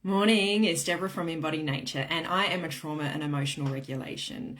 Morning, it's Deborah from Embody Nature, and I am a trauma and emotional regulation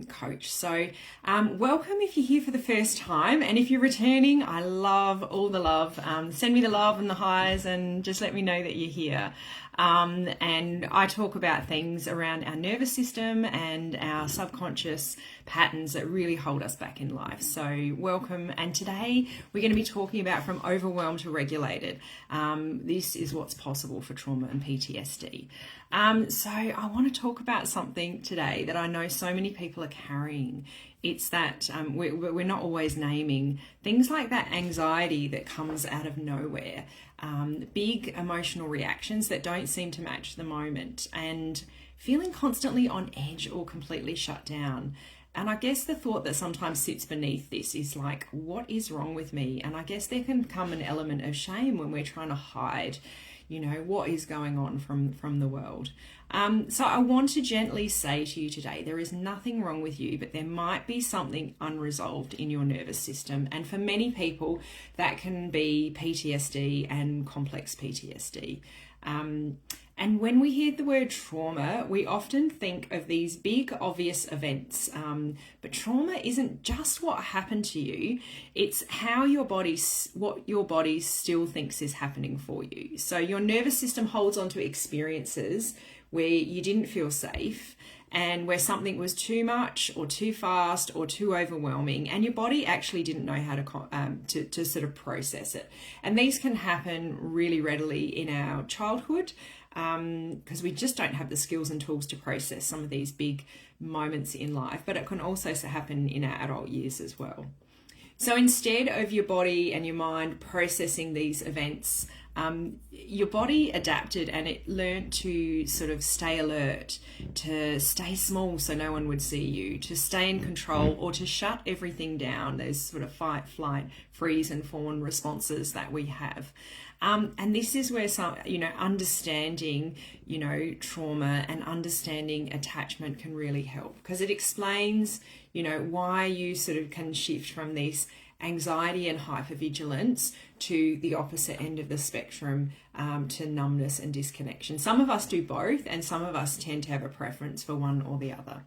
coach. So, welcome if you're here for the first time, and if you're returning, I love all the love. Send me the love and the highs, and just let me know that you're here. And I talk about things around our nervous system and our subconscious patterns that really hold us back in life. So welcome. And today we're going to be talking about from overwhelmed to regulated. This is what's possible for trauma and PTSD. So I want to talk about something today that I know so many people are carrying. It's that we're not always naming things like that anxiety that comes out of nowhere, big emotional reactions that don't seem to match the moment, and feeling constantly on edge or completely shut down. And I guess the thought that sometimes sits beneath this is like, what is wrong with me? And I guess there can come an element of shame when we're trying to hide, what is going on from the world. So I want to gently say to you today, there is nothing wrong with you, but there might be something unresolved in your nervous system. And for many people, that can be PTSD and complex PTSD. And when we hear the word trauma, we often think of these big, obvious events. But trauma isn't just what happened to you. It's how what your body still thinks is happening for you. So your nervous system holds on to experiences where you didn't feel safe, and where something was too much or too fast or too overwhelming, and your body actually didn't know how to sort of process it. And these can happen really readily in our childhood, because we just don't have the skills and tools to process some of these big moments in life, but it can also happen in our adult years as well. So instead of your body and your mind processing these events, your body adapted and it learned to sort of stay alert, to stay small so no one would see you, to stay in control, or to shut everything down. Those sort of fight, flight, freeze and fawn responses that we have. And this is where understanding, trauma and understanding attachment can really help, because it explains, why you sort of can shift from this anxiety and hypervigilance to the opposite end of the spectrum, to numbness and disconnection. Some of us do both, and some of us tend to have a preference for one or the other.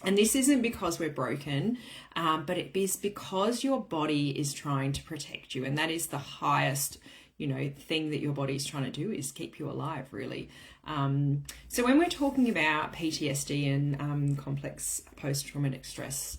And this isn't because we're broken, but it is because your body is trying to protect you. And that is the highest, thing that your body is trying to do, is keep you alive, really. So when we're talking about PTSD and complex post-traumatic stress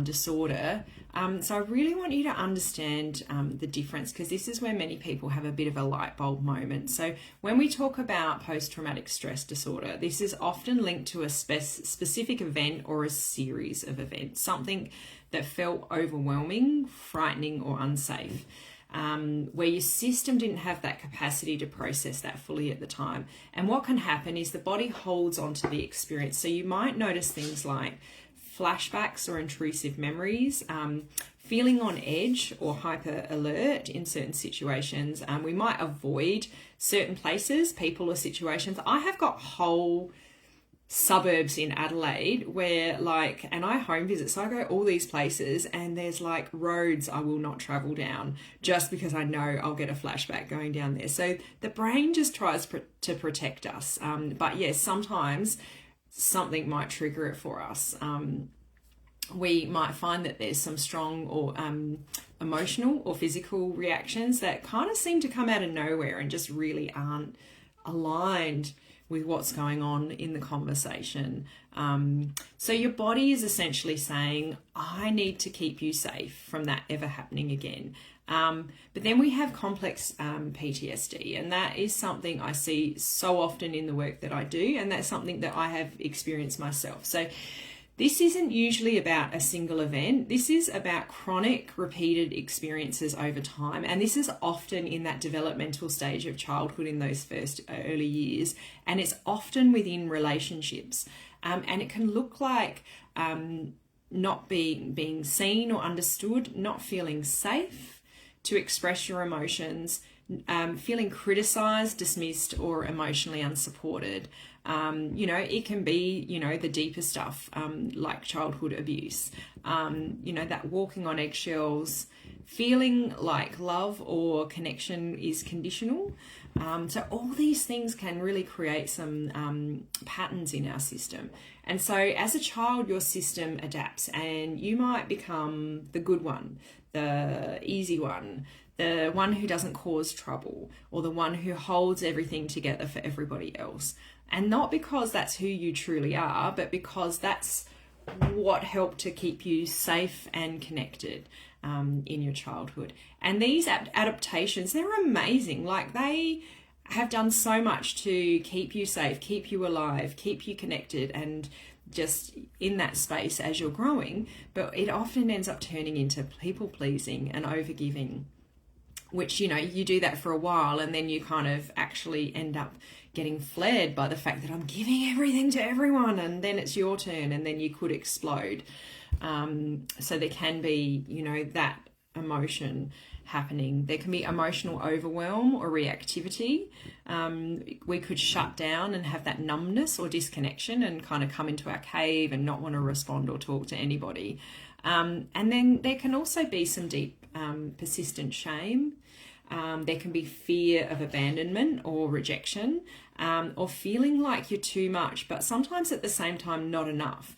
disorder, so I really want you to understand the difference, because this is where many people have a bit of a light bulb moment. So when we talk about post-traumatic stress disorder, this is often linked to a specific event or a series of events, something that felt overwhelming, frightening, or unsafe. Where your system didn't have that capacity to process that fully at the time. And what can happen is the body holds on to the experience. So you might notice things like flashbacks or intrusive memories, feeling on edge or hyper alert in certain situations. We might avoid certain places, people, or situations. I have got whole suburbs in Adelaide where and I home visit, so I go all these places, and there's roads I will not travel down just because I know I'll get a flashback going down there. So the brain just tries to protect us, but yes, sometimes something might trigger it for us. We might find that there's some strong or emotional or physical reactions that kind of seem to come out of nowhere and just really aren't aligned with what's going on in the conversation. So your body is essentially saying, I need to keep you safe from that ever happening again. But then we have complex PTSD, and that is something I see so often in the work that I do, and that's something that I have experienced myself. So this isn't usually about a single event. This is about chronic, repeated experiences over time. And this is often in that developmental stage of childhood, in those first early years. And it's often within relationships. And it can look like not being seen or understood, not feeling safe to express your emotions, feeling criticized, dismissed, or emotionally unsupported. It can be, the deeper stuff, like childhood abuse, that walking on eggshells, feeling like love or connection is conditional, So all these things can really create some patterns in our system. And so as a child, your system adapts, and you might become the good one, the easy one, the one who doesn't cause trouble, or the one who holds everything together for everybody else. And not because that's who you truly are, but because that's what helped to keep you safe and connected in your childhood. And these adaptations, they're amazing. Like, they have done so much to keep you safe, keep you alive, keep you connected, and just in that space as you're growing. But it often ends up turning into people pleasing and overgiving, which, you know, you do that for a while, and then you kind of actually end up getting flared by the fact that I'm giving everything to everyone, and then it's your turn, and then you could explode. So there can be, you know, that emotion happening. There can be emotional overwhelm or reactivity. We could shut down and have that numbness or disconnection and kind of come into our cave and not want to respond or talk to anybody. And then there can also be some deep persistent shame. There can be fear of abandonment or rejection, or feeling like you're too much, but sometimes at the same time not enough.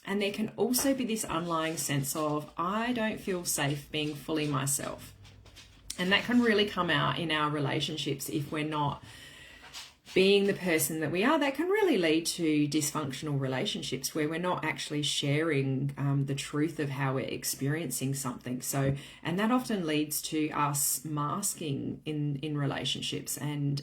And there can also be this underlying sense of, I don't feel safe being fully myself. And that can really come out in our relationships if we're not being the person that we are. That can really lead to dysfunctional relationships where we're not actually sharing the truth of how we're experiencing something. So, and that often leads to us masking in relationships and,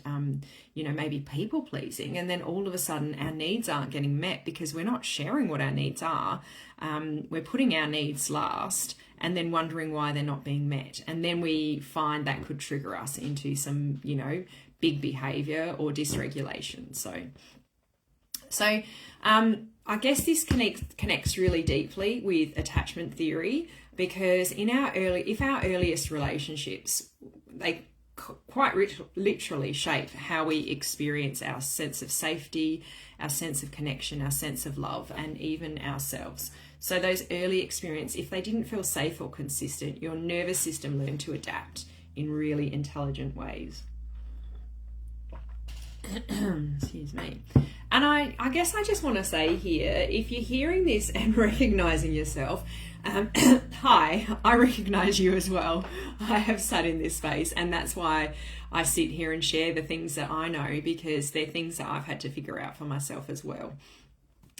you know, maybe people pleasing. And then all of a sudden our needs aren't getting met because we're not sharing what our needs are. We're putting our needs last and then wondering why they're not being met. And then we find that could trigger us into some, you know, big behavior or dysregulation. So I guess this connects really deeply with attachment theory, because if our earliest relationships, they quite literally shape how we experience our sense of safety, our sense of connection, our sense of love, and even ourselves. So those early experiences, if they didn't feel safe or consistent, your nervous system learned to adapt in really intelligent ways. Excuse me. And I guess I just want to say here, if you're hearing this and recognizing yourself, hi, I recognize you as well. I have sat in this space, and that's why I sit here and share the things that I know, because they're things that I've had to figure out for myself as well.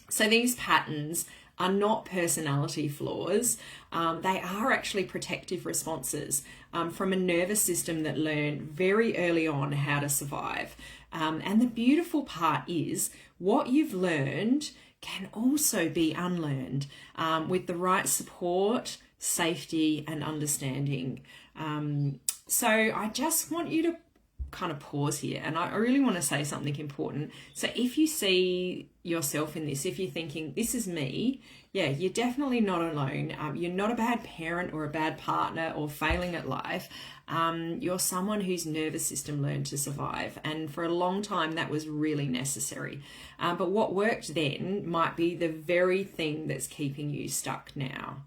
So these patterns are not personality flaws. They are actually protective responses from a nervous system that learned very early on how to survive. And the beautiful part is what you've learned can also be unlearned with the right support, safety, and understanding. So I just want you to kind of pause here, and I really want to say something important. So if you see yourself in this, if you're thinking, this is me, yeah, you're definitely not alone. You're not a bad parent or a bad partner or failing at life. You're someone whose nervous system learned to survive, and for a long time that was really necessary. But what worked then might be the very thing that's keeping you stuck now.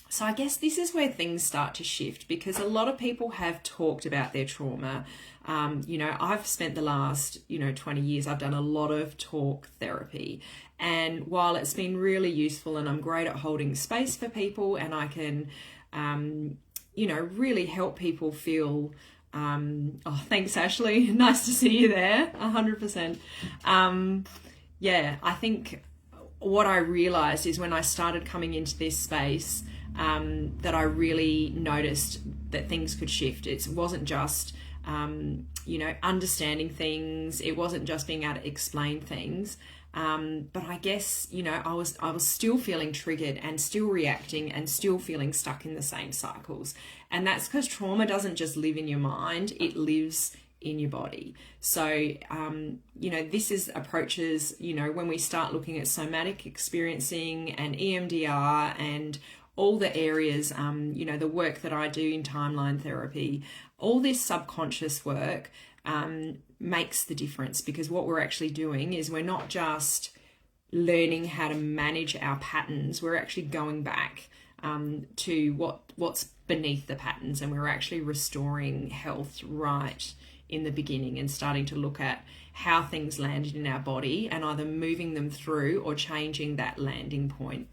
So I guess this is where things start to shift, because a lot of people have talked about their trauma. You know, I've spent the last, 20 years, I've done a lot of talk therapy. And while it's been really useful and I'm great at holding space for people, and I can, really help people feel, oh, thanks, Ashley. Nice to see you there, 100%. I think what I realized is when I started coming into this space, that I really noticed that things could shift. It wasn't just, understanding things. It wasn't just being able to explain things. But I guess, I was still feeling triggered and still reacting and still feeling stuck in the same cycles. And that's because trauma doesn't just live in your mind, it lives in your body. So, this is approaches, when we start looking at somatic experiencing and EMDR and all the areas, the work that I do in timeline therapy, all this subconscious work makes the difference, because what we're actually doing is we're not just learning how to manage our patterns, we're actually going back to what's beneath the patterns, and we're actually restoring health right in the beginning and starting to look at how things landed in our body and either moving them through or changing that landing point.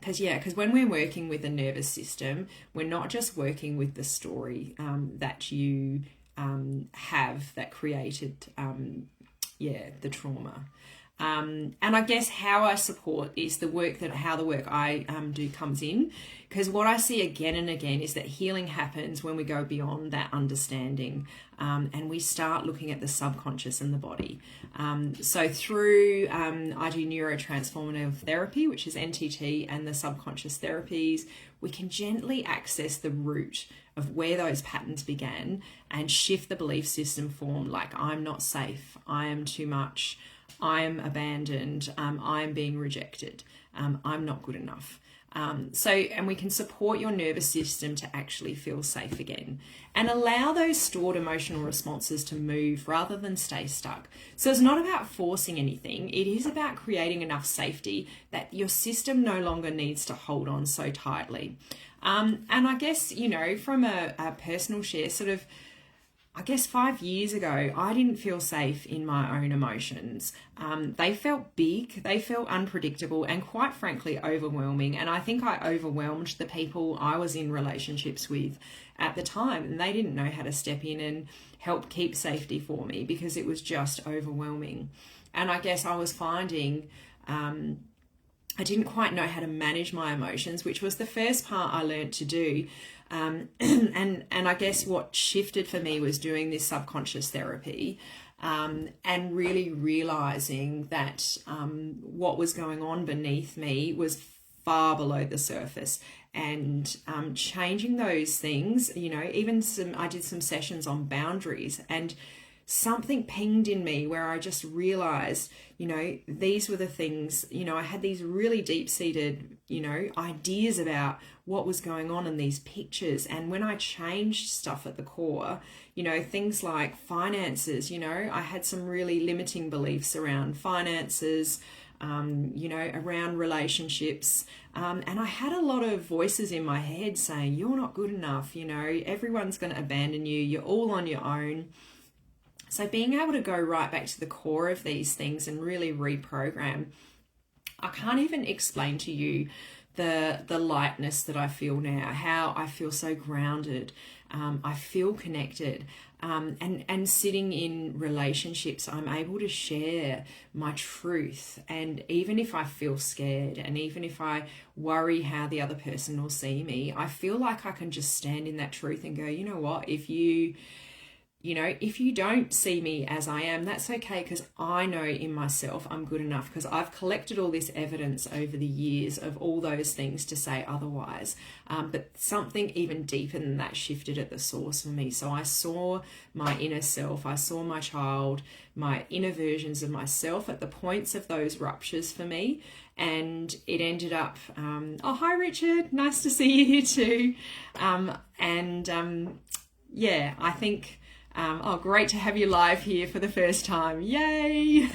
Because when we're working with the nervous system, we're not just working with the story that you have that created the trauma. And I guess how I support is how the work I do comes in, because what I see again and again is that healing happens when we go beyond that understanding, and we start looking at the subconscious and the body. So through I do neurotransformative therapy, which is NTT, and the subconscious therapies, we can gently access the root of where those patterns began and shift the belief system form, like I'm not safe, I am too much, I'm abandoned, I'm being rejected, I'm not good enough. And we can support your nervous system to actually feel safe again and allow those stored emotional responses to move rather than stay stuck. So it's not about forcing anything. It is about creating enough safety that your system no longer needs to hold on so tightly. And I guess, from a personal share, I guess 5 years ago, I didn't feel safe in my own emotions. They felt big, they felt unpredictable, and quite frankly, overwhelming. And I think I overwhelmed the people I was in relationships with at the time, and they didn't know how to step in and help keep safety for me because it was just overwhelming. And I guess I was finding I didn't quite know how to manage my emotions, which was the first part I learned to do. And I guess what shifted for me was doing this subconscious therapy, and really realizing that what was going on beneath me was far below the surface, and changing those things. I did some sessions on boundaries, and something pinged in me where I just realized, these were the things, I had these really deep-seated, ideas about what was going on in these pictures. And when I changed stuff at the core, things like finances, I had some really limiting beliefs around finances, around relationships. And I had a lot of voices in my head saying, you're not good enough, everyone's going to abandon you, you're all on your own. So being able to go right back to the core of these things and really reprogram, I can't even explain to you the lightness that I feel now, how I feel so grounded. I feel connected, and sitting in relationships, I'm able to share my truth. And even if I feel scared, and even if I worry how the other person will see me, I feel like I can just stand in that truth and go, you know what, if you don't see me as I am, that's okay, because I know in myself I'm good enough, because I've collected all this evidence over the years of all those things to say otherwise. But something even deeper than that shifted at the source for me. So I saw my inner self, I saw my child, my inner versions of myself at the points of those ruptures for me. And it ended up, oh, hi Richard, nice to see you here too. I think, great to have you live here for the first time. Yay!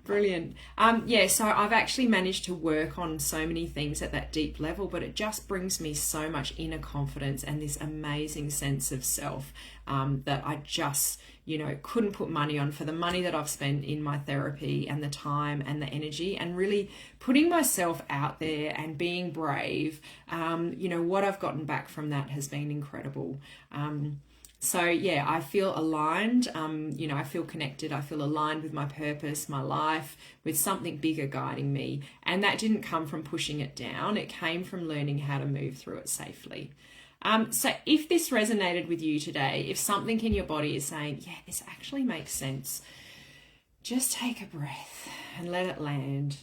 Brilliant. So I've actually managed to work on so many things at that deep level, but it just brings me so much inner confidence and this amazing sense of self that I just, couldn't put money on, for the money that I've spent in my therapy and the time and the energy and really putting myself out there and being brave. What I've gotten back from that has been incredible. I feel aligned, I feel connected, I feel aligned with my purpose, my life, with something bigger guiding me. And that didn't come from pushing it down, it came from learning how to move through it safely. So if this resonated with you today, if something in your body is saying, yeah, this actually makes sense, just take a breath and let it land.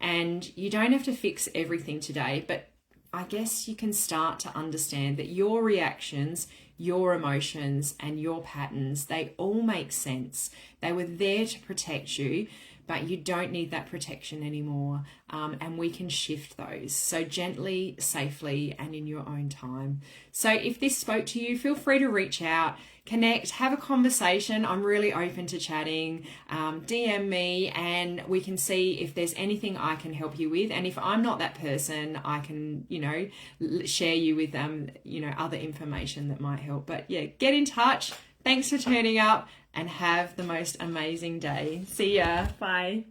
And you don't have to fix everything today, but I guess you can start to understand that your reactions, your emotions, and your patterns, they all make sense. They were there to protect you, but you don't need that protection anymore. And we can shift those. So gently, safely, and in your own time. So if this spoke to you, feel free to reach out, connect, have a conversation. I'm really open to chatting. DM me and we can see if there's anything I can help you with. And if I'm not that person, I can, share you with, other information that might help. But yeah, get in touch. Thanks for turning up and have the most amazing day. See ya. Bye.